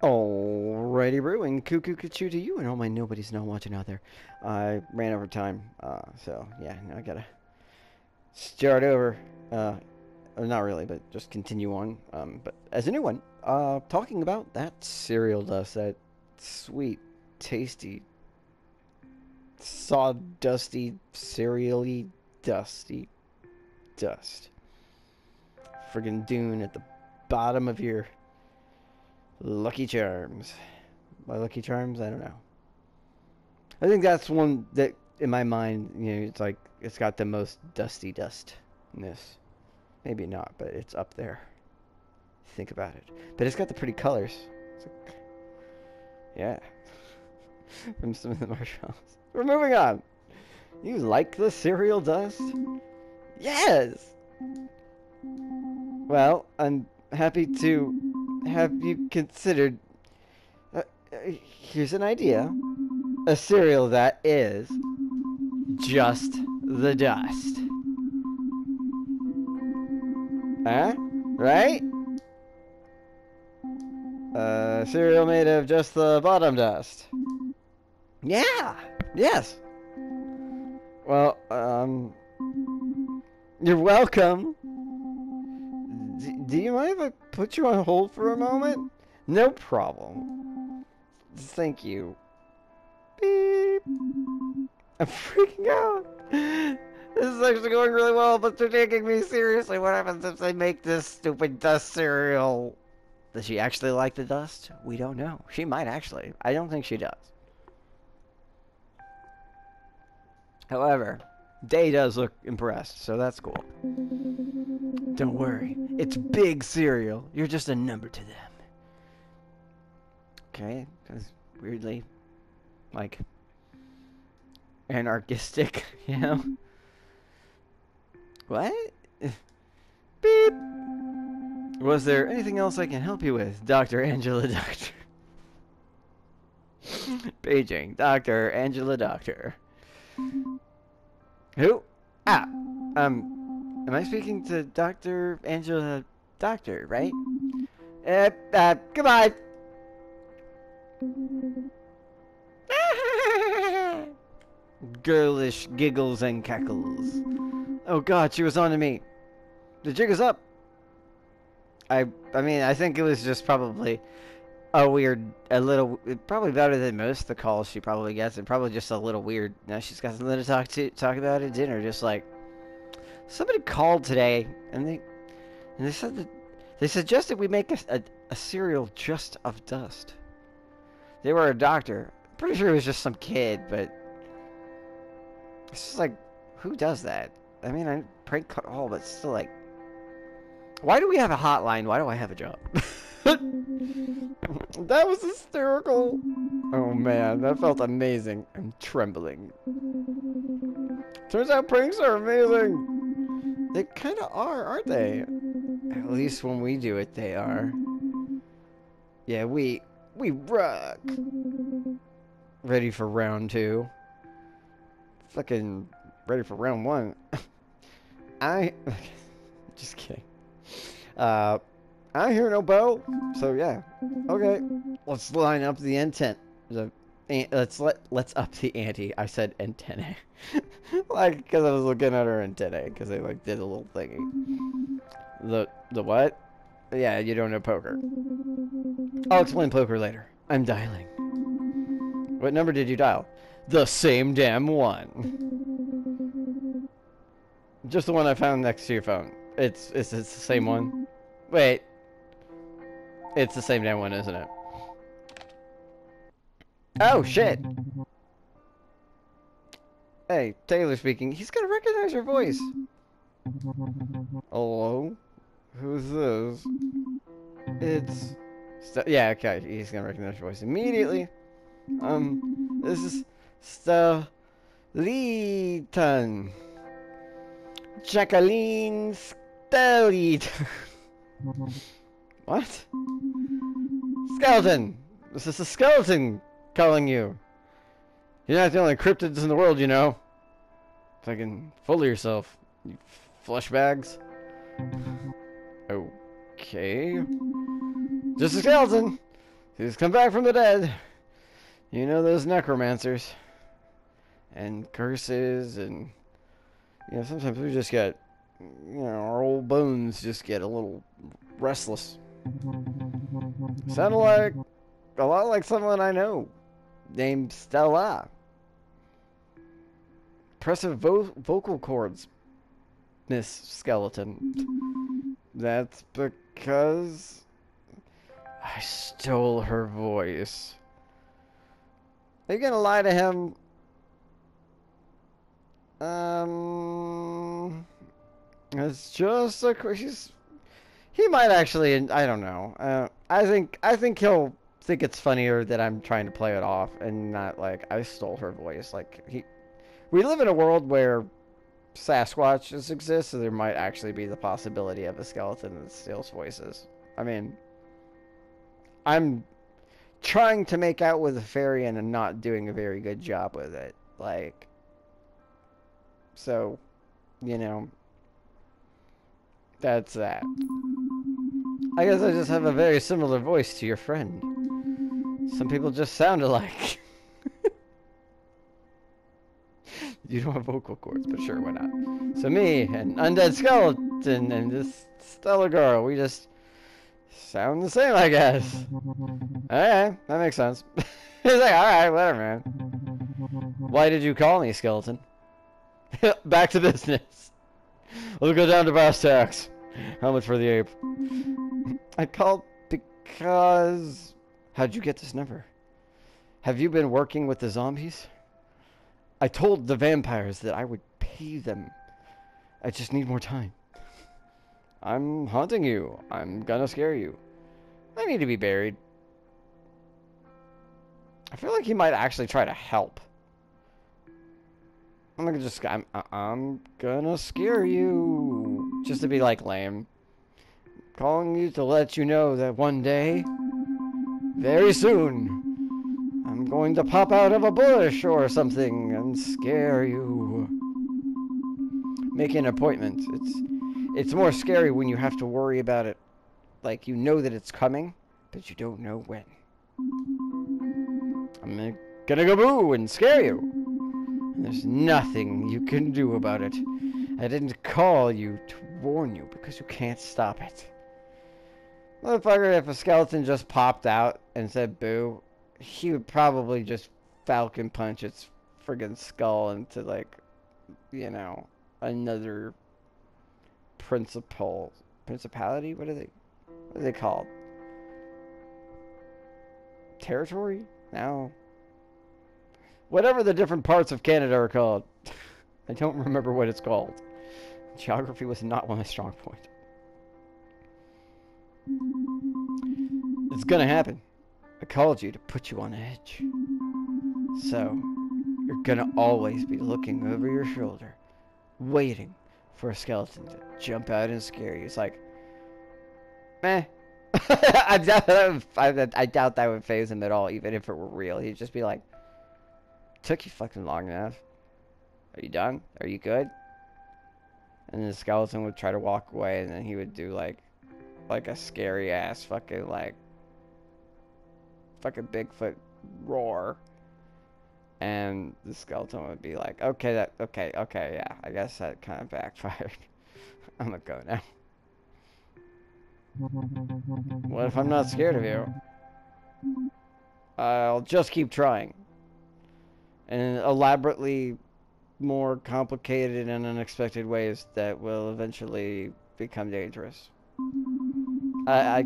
Alrighty, brewing. Cuckoo Cuckoo to you and all my nobodies not watching out there. I ran over time, so yeah, now I gotta start over. Or not really, but just continue on. But as a new one, talking about that cereal dust, that sweet, tasty, sawdusty, cereal-y, dusty dust. Friggin' Dune at the bottom of your Lucky Charms. My Lucky Charms? I don't know. I think that's one that, in my mind, it's like, it's got the most dusty dustness. Maybe not, but it's up there. Think about it. But it's got the pretty colors. It's like, yeah. From some of the marshmallows. We're moving on. You like the cereal dust? Yes! Well, I'm happy to have you considered. Here's an idea. A cereal that is just the dust. Huh? Right? Cereal made of just the bottom dust. Yeah! Yes! Well, you're welcome. Do you mind if I put you on hold for a moment? No problem. Thank you. Beep. I'm freaking out. This is actually going really well, but they're taking me seriously. What happens if they make this stupid dust cereal? Does she actually like the dust? We don't know. She might actually. I don't think she does. However, Day does look impressed, so that's cool. Don't worry. It's big cereal. You're just a number to them. Okay, that's weirdly, like, anarchistic, you know? What? Beep! Was there anything else I can help you with, Dr. Angela Doctor? Paging, Dr. Angela Doctor. Who? Ah, am I speaking to Dr. Angela Doctor, right? Goodbye! Girlish giggles and cackles. Oh god, she was on to me. The jig is up. I mean, I think it was just probably a little, probably better than most of the calls she probably gets, and probably just a little weird. Now she's got something to talk about at dinner, just like, somebody called today, and they said that, they suggested we make a cereal just of dust. They were a doctor. I'm pretty sure it was just some kid, but it's just like, who does that? I mean, I prank call, but still, like, why do we have a hotline? Why do I have a job? That was hysterical. Oh man, that felt amazing. I'm trembling. Turns out pranks are amazing. They kind of are, aren't they? At least when we do it, they are. Yeah, we rock. Ready for round 2. Fucking ready for round 1. Just kidding. I hear no bow, so yeah. Okay, let's line up the intent. Let's up the ante. I said antennae, like, because I was looking at her antennae, because they like did a little thingy. The what? Yeah, you don't know poker. I'll explain poker later. I'm dialing. What number did you dial? The same damn one. Just the one I found next to your phone. It's the same one. Wait. It's the same damn one, isn't it? Oh, shit. Hey, Taylor speaking. He's gonna recognize your voice. Hello? Who's this? It's... yeah, okay. He's gonna recognize your voice immediately. This is Steliton. Jacqueline Steliton. What? Skeleton! This is a skeleton calling you. You're not the only cryptids in the world, you know. Fucking full of yourself, you flesh bags. Okay. Just a skeleton. He's come back from the dead. You know those necromancers. And curses and... You know, sometimes we just get... You know, our old bones just get a little restless. Sounded like... A lot like someone I know. Named Stella. Impressive vocal cords, Miss Skeleton. That's because I stole her voice. Are you gonna lie to him? It's just a he might actually. I don't know. I think he'll think it's funnier that I'm trying to play it off and not like I stole her voice. Like we live in a world where Sasquatches exist, so there might actually be the possibility of a skeleton that steals voices. I mean, I'm trying to make out with a fairy and not doing a very good job with it. Like, so, you know, that's that. I guess I just have a very similar voice to your friend. Some people just sound alike. You don't have vocal cords, but sure, why not? So me, an undead skeleton, and this stellar girl, we just sound the same, I guess. Alright, that makes sense. He's like, alright, whatever, man. Why did you call me, skeleton? Back to business. Let's go down to brass tacks. How much for the ape? I called because... How'd you get this number? Have you been working with the zombies? I told the vampires that I would pay them. I just need more time. I'm haunting you. I'm gonna scare you. I need to be buried. I feel like he might actually try to help. I'm gonna scare you. Just to be like lame. Calling you to let you know that one day, very soon, I'm going to pop out of a bush or something and scare you. Make an appointment. It's more scary when you have to worry about it. Like, you know that it's coming, but you don't know when. I'm gonna go boo and scare you. And there's nothing you can do about it. I didn't call you to warn you because you can't stop it. Motherfucker, if a skeleton just popped out and said boo, he would probably just falcon punch its friggin' skull into, like, you know, another principality? What are they called? Territory? No. Whatever the different parts of Canada are called. I don't remember what it's called. Geography was not one of my strong points. It's gonna happen. I called you to put you on edge. So, you're gonna always be looking over your shoulder, waiting for a skeleton to jump out and scare you. It's like, meh. I doubt that would faze him at all, even if it were real. He'd just be like, took you fucking long enough. Are you done? Are you good? And then the skeleton would try to walk away, and then he would do like a scary ass fucking Bigfoot roar. And the skeleton would be like, okay, yeah, I guess that kind of backfired. I'm gonna go now. What if I'm not scared of you? I'll just keep trying. And elaborately more complicated and unexpected ways that will eventually become dangerous. I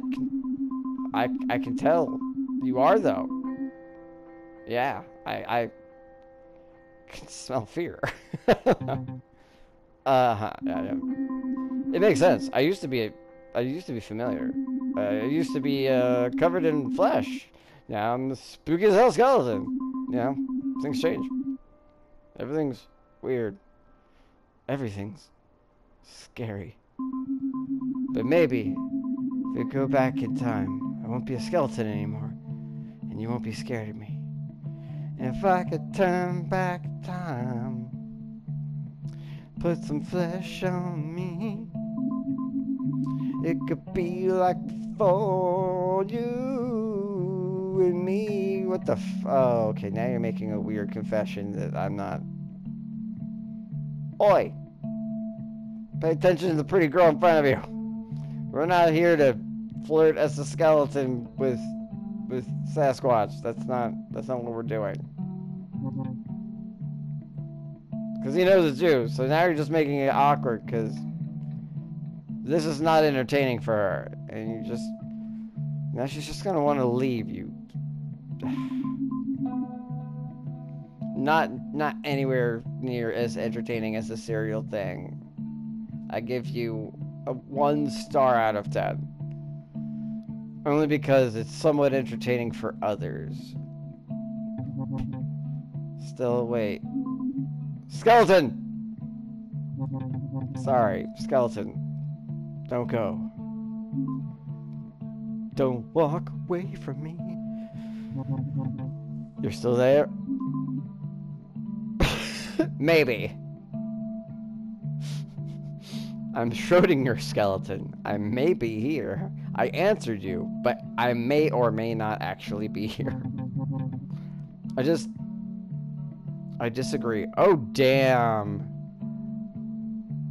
can tell. You are, though. Yeah, I can smell fear. Yeah. It makes sense. I used to be familiar. I used to be covered in flesh. Now I'm a spooky as hell skeleton. You know, things change. Everything's weird. Everything's scary. But maybe if we go back in time, I won't be a skeleton anymore, and you won't be scared of me. If I could turn back time, put some flesh on me, it could be like before you you and me. What the oh, okay, now you're making a weird confession that I'm not. Oi! Pay attention to the pretty girl in front of you. We're not here to flirt as a skeleton with Sasquatch. That's not what we're doing. Because he knows it's you, so now you're just making it awkward, because this is not entertaining for her. And you just... Now she's just going to want to leave you. Not anywhere near as entertaining as the cereal thing. I give you a 1 star out of 10. Only because it's somewhat entertaining for others. Still, wait. Skeleton! Sorry, skeleton. Don't go. Don't walk away from me. You're still there? Maybe. I'm Schrödinger skeleton. I may be here. I answered you, but I may or may not actually be here. I disagree. Oh, damn.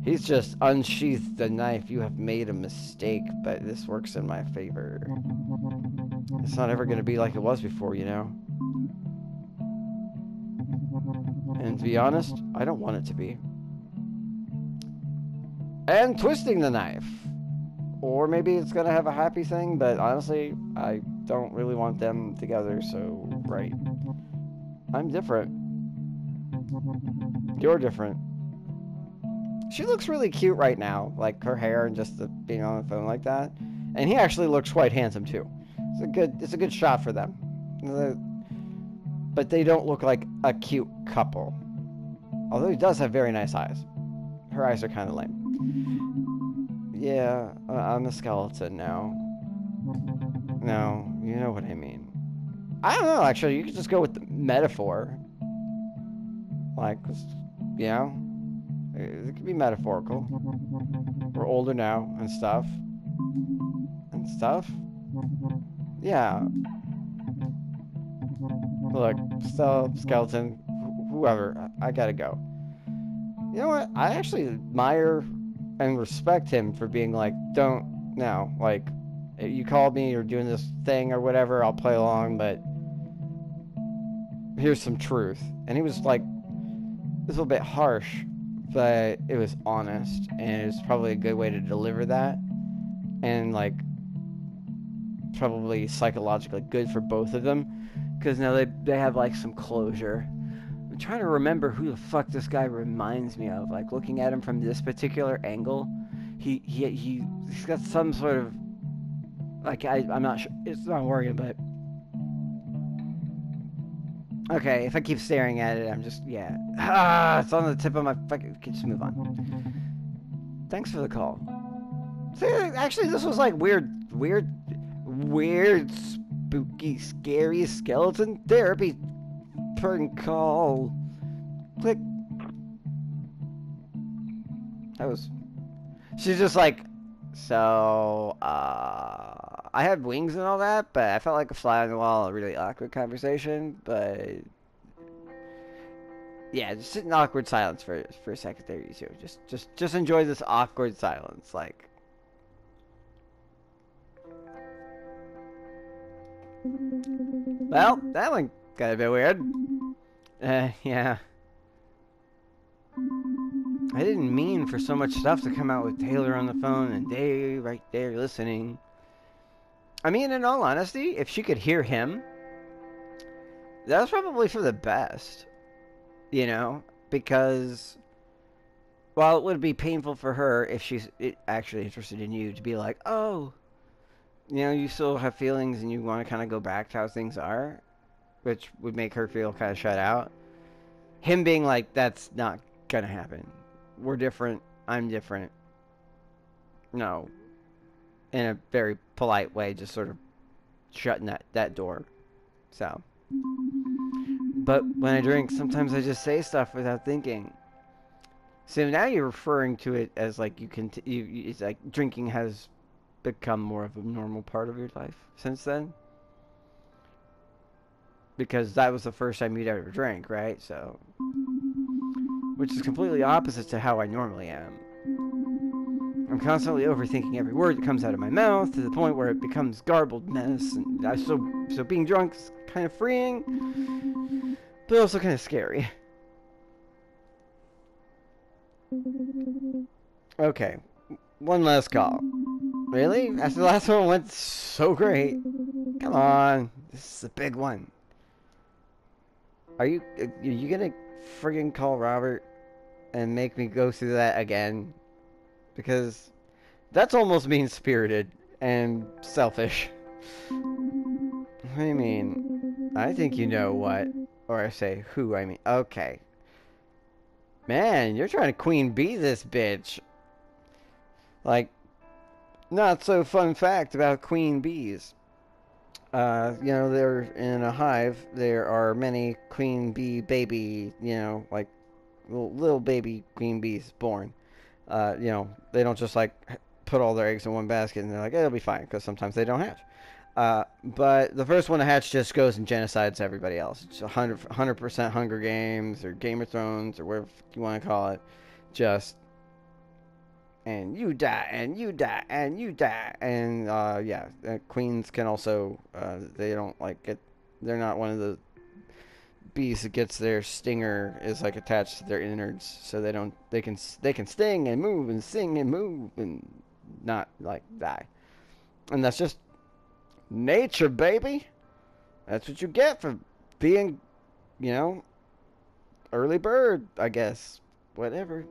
He's just unsheathed the knife. You have made a mistake, but this works in my favor. It's not ever going to be like it was before, you know? And to be honest, I don't want it to be. And twisting the knife. Or maybe it's going to have a happy thing, but honestly, I don't really want them together, so, right. I'm different. You're different. She looks really cute right now, like her hair and just the being on the phone like that. And he actually looks quite handsome too. It's a good shot for them. But they don't look like a cute couple. Although he does have very nice eyes. Her eyes are kind of lame. Yeah, I'm a skeleton now. No, you know what I mean. I don't know, actually. You could just go with the metaphor. Like, you know, it could be metaphorical. We're older now and stuff. And stuff? Yeah. Look, skeleton, whoever, I gotta go. You know what? I actually admire and respect him for being like, don't, no, like, you called me, you're doing this thing or whatever, I'll play along, but here's some truth. And he was like, it was a little bit harsh, but it was honest, and it was probably a good way to deliver that, and like, probably psychologically good for both of them, because now they have like some closure. I'm trying to remember who the fuck this guy reminds me of. Like, looking at him from this particular angle, he's got some sort of, like, I'm not sure, it's not working, but okay, if I keep staring at it, I'm just, yeah. It's on the tip of my fucking, just move on. Thanks for the call. See, actually, this was like weird, spooky, scary skeleton therapy prank call. Click. That was, she's just like, so, I had wings and all that, but I felt like a fly on the wall, a really awkward conversation, but yeah, just sit in awkward silence for a second there, you two. Just enjoy this awkward silence, like. Well, that one got a bit weird. Yeah. I didn't mean for so much stuff to come out with Taylor on the phone and Dave right there listening. I mean, in all honesty, if she could hear him, that was probably for the best. You know? Because while it would be painful for her if she's actually interested in you to be like, oh, you know, you still have feelings and you want to kind of go back to how things are, which would make her feel kind of shut out. Him being like, that's not going to happen. We're different. I'm different. No. In a very polite way, just sort of shutting that door. So. But when I drink, sometimes I just say stuff without thinking. So now you're referring to it as like it's like drinking has become more of a normal part of your life since then? because that was the first time you'd ever drank, right? So, which is completely opposite to how I normally am. I'm constantly overthinking every word that comes out of my mouth to the point where it becomes garbled mess. And so being drunk is kind of freeing, but also kind of scary. Okay, one last call. Really? After the last one went so great. Come on, this is a big one. Are you gonna friggin' call Robert and make me go through that again? Because that's almost mean-spirited and selfish. I mean, I think you know what. Or I say who, I mean. Okay. Man, you're trying to queen bee this bitch. Like, not so fun fact about queen bees. You know, they're in a hive. There are many queen bee baby, you know, like little baby queen bees born. You know, they don't just like put all their eggs in one basket and they're like, it'll be fine, because sometimes they don't hatch. But the first one to hatch just goes and genocides everybody else. It's 100% Hunger Games or Game of Thrones or whatever you want to call it. Just, and you die, and you die, and you die. And yeah, queens can also, they don't like get, they're not one of the bees that gets their stinger is like attached to their innards, so they can sting and move and sing and move and not like die. And that's just nature, baby. That's what you get for being, you know, early bird, I guess. Whatever.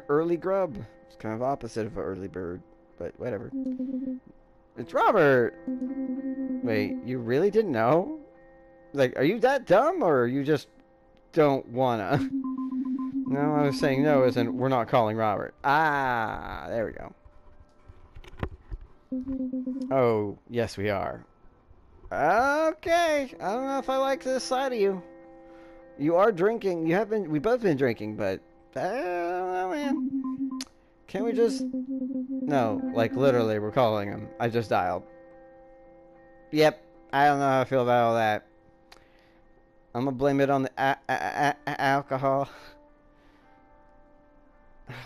Early grub. It's kind of opposite of an early bird, but whatever. It's Robert. Wait, you really didn't know? Like, are you that dumb, or you just don't wanna? No, I was saying no, as in we're not calling Robert. Ah, there we go. Oh, yes, we are. Okay, I don't know if I like this side of you. You are drinking. You have been. We both been drinking, but I don't know, man. Can't we just? No, like literally, we're calling him. I just dialed. Yep, I don't know how I feel about all that. I'm gonna blame it on the alcohol.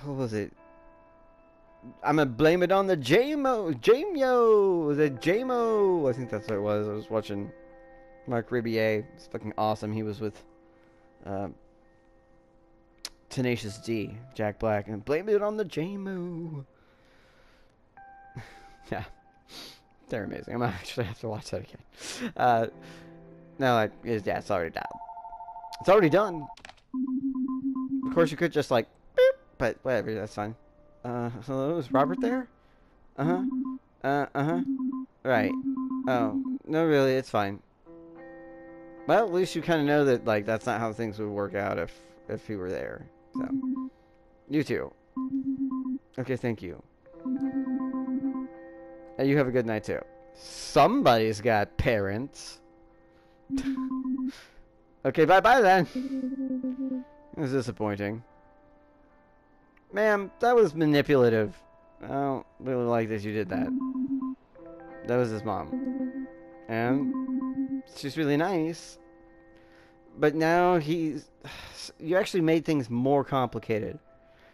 What was it? I'm gonna blame it on the JMO. The JMO. I think that's what it was. I was watching Mark Ribier. It's fucking awesome. He was with Tenacious D, Jack Black, and blame it on the JMO. Yeah, they're amazing. I'm gonna actually have to watch that again. No, like, yeah, it's already dialed. It's already done. Of course, you could just like, beep, but whatever. That's fine. Hello, is Robert there? Uh-huh. Uh-huh. Right. Oh, no, really, it's fine. Well, at least you kind of know that, like, that's not how things would work out if he were there. So, you too. Okay, thank you. And you have a good night, too. Somebody's got parents. Okay, bye-bye then. It was disappointing. Ma'am, that was manipulative. I don't really like that you did that. That was his mom. And she's really nice. But now you actually made things more complicated.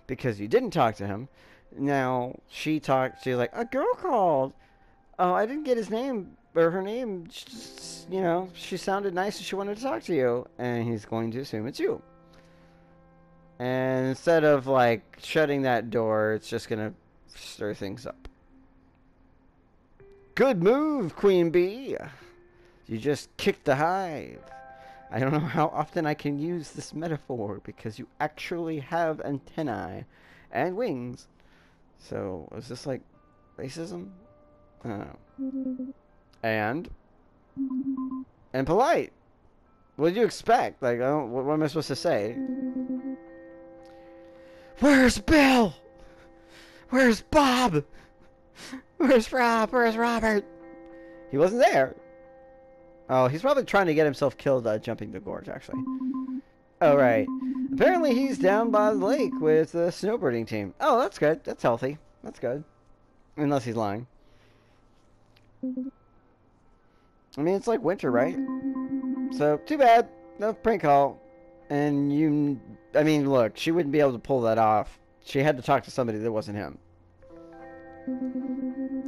Because you didn't talk to him. Now, she's like, a girl called. Oh, I didn't get his name, or her name. Just, you know, she sounded nice and she wanted to talk to you. And he's going to assume it's you. And instead of, like, shutting that door, it's just going to stir things up. Good move, Queen Bee. You just kicked the hive. I don't know how often I can use this metaphor, because you actually have antennae and wings. So, is this, like, racism? I don't know. And polite. What did you expect? Like, what am I supposed to say? Where's Bill? Where's Bob? Where's Rob? Where's Robert? He wasn't there. Oh, he's probably trying to get himself killed jumping the gorge, actually. Oh, right. Apparently he's down by the lake with the snowboarding team. Oh, that's good. That's healthy. That's good. Unless he's lying. I mean, it's like winter, right? So, too bad. No prank call. And you... I mean, look, she wouldn't be able to pull that off. She had to talk to somebody that wasn't him.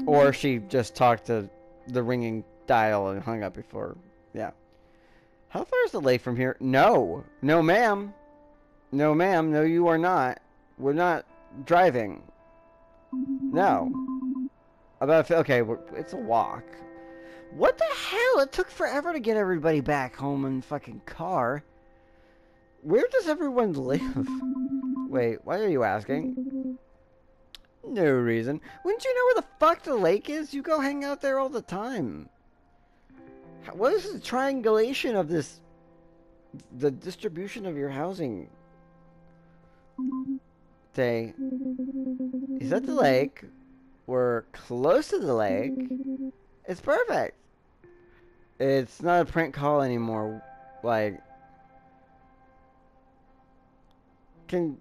Or she just talked to the ringing dial and hung up before. Yeah. How far is the lake from here? No. No, ma'am. No, ma'am. No, you are not. We're not driving. No. Okay, it's a walk. What the hell? It took forever to get everybody back home in fucking car. Where does everyone live? Wait, why are you asking? No reason. Wouldn't you know where the fuck the lake is? You go hang out there all the time. What is the triangulation of this? The distribution of your housing? Say, he's at the lake. We're close to the lake. It's perfect. It's not a prank call anymore. Like, can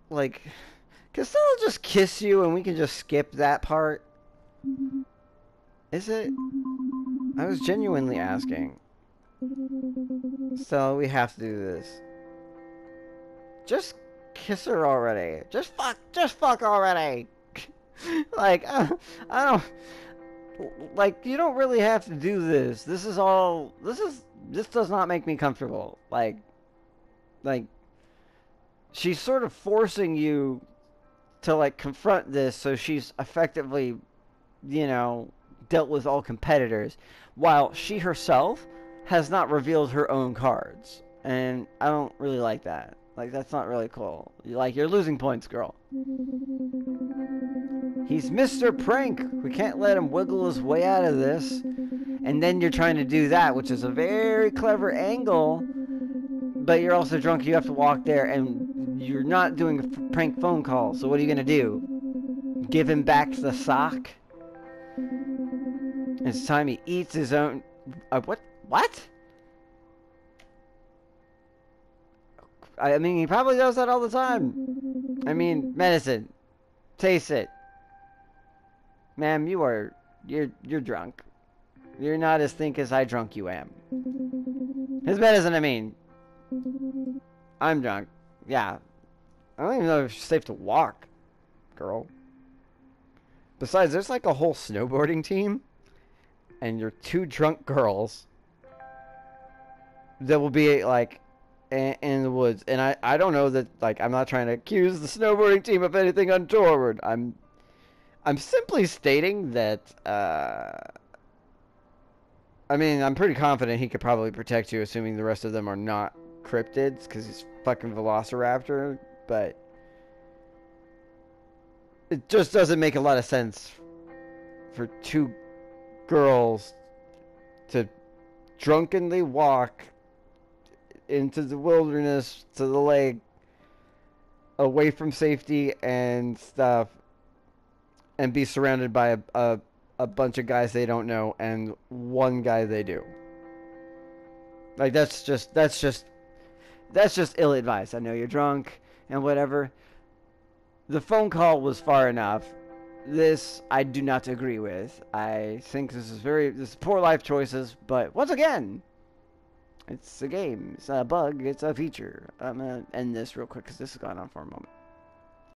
someone just kiss you and we can just skip that part? Is it? I was genuinely asking. So we have to do this. Just kiss her already. Just fuck already. Like, I don't... Like, you don't really have to do this. This does not make me comfortable. Like, she's sort of forcing you to, like, confront this, so she's effectively, you know, dealt with all competitors, while she herself has not revealed her own cards. And I don't really like that. Like, that's not really cool. You're losing points, girl. He's Mr. Prank. We can't let him wiggle his way out of this. And then you're trying to do that, which is a very clever angle. But you're also drunk. You have to walk there, and you're not doing a prank phone call. So what are you going to do? Give him back the sock? It's time he eats his own... What? What? I mean, he probably does that all the time. I mean, medicine. Taste it. Ma'am, you're drunk. You're not as think as I drunk you am. His medicine, I mean. I'm drunk. Yeah. I don't even know if it's safe to walk, girl. Besides, there's like a whole snowboarding team. And you're two drunk girls that will be like in the woods. And I don't know that, like, I'm not trying to accuse the snowboarding team of anything untoward. I'm simply stating that, I mean, I'm pretty confident he could probably protect you, assuming the rest of them are not cryptids, because he's fucking Velociraptor, but it just doesn't make a lot of sense for two girls to drunkenly walk into the wilderness to the lake away from safety and stuff and be surrounded by a bunch of guys they don't know and one guy they do. Like, that's just ill-advised. I know you're drunk and whatever. The phone call was far enough. This I do not agree with. I think this is poor life choices, but once again, it's a game. It's not a bug, it's a feature. I'm gonna end this real quick because this has gone on for a moment.